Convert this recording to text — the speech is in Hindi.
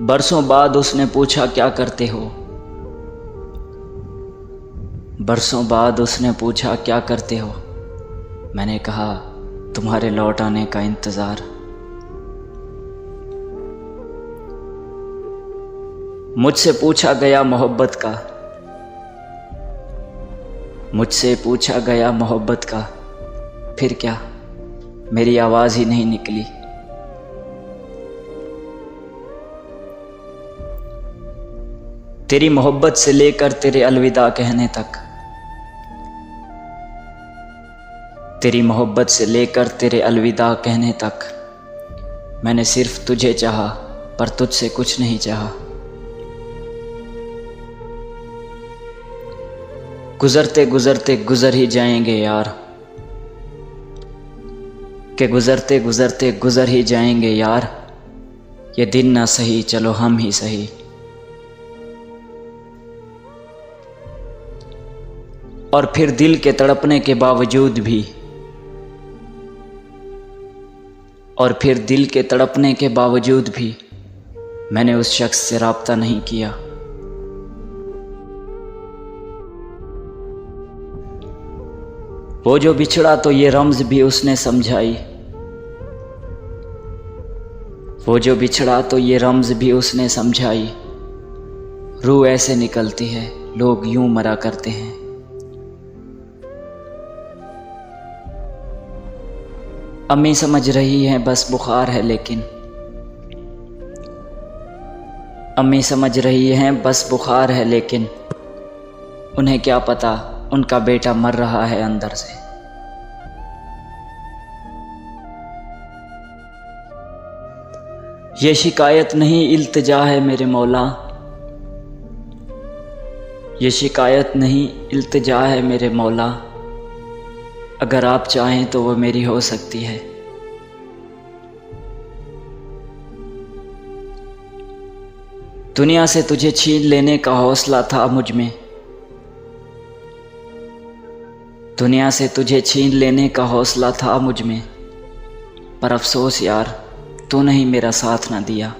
बरसों बाद उसने पूछा क्या करते हो। बरसों बाद उसने पूछा क्या करते हो। मैंने कहा तुम्हारे लौट आने का इंतज़ार। मुझसे पूछा गया मोहब्बत का, मुझसे पूछा गया मोहब्बत का, फिर क्या मेरी आवाज़ ही नहीं निकली। तेरी मोहब्बत से लेकर तेरे अलविदा कहने तक, तेरी मोहब्बत से लेकर तेरे अलविदा कहने तक, मैंने सिर्फ तुझे चाहा पर तुझसे कुछ नहीं चाहा। गुजरते गुजरते गुजर ही जाएंगे यार, के गुजरते गुजरते गुजर ही जाएंगे यार। ये दिन ना सही चलो हम ही सही। और फिर दिल के तड़पने के बावजूद भी, और फिर दिल के तड़पने के बावजूद भी मैंने उस शख्स से राब्ता नहीं किया। वो जो बिछड़ा तो ये रम्ज भी उसने समझाई, वो जो बिछड़ा तो ये रम्ज भी उसने समझाई। रूह ऐसे निकलती है लोग यूं मरा करते हैं। अम्मी समझ रही हैं बस बुखार है लेकिन, अम्मी समझ रही हैं बस बुखार है लेकिन, उन्हें क्या पता उनका बेटा मर रहा है अंदर से। ये शिकायत नहीं इल्तिजा है मेरे मौला, ये शिकायत नहीं इल्तिजा है मेरे मौला। अगर आप चाहें तो वो मेरी हो सकती है। दुनिया से तुझे छीन लेने का हौसला था मुझ में, दुनिया से तुझे छीन लेने का हौसला था मुझ में, पर अफसोस यार तूने ही मेरा साथ ना दिया।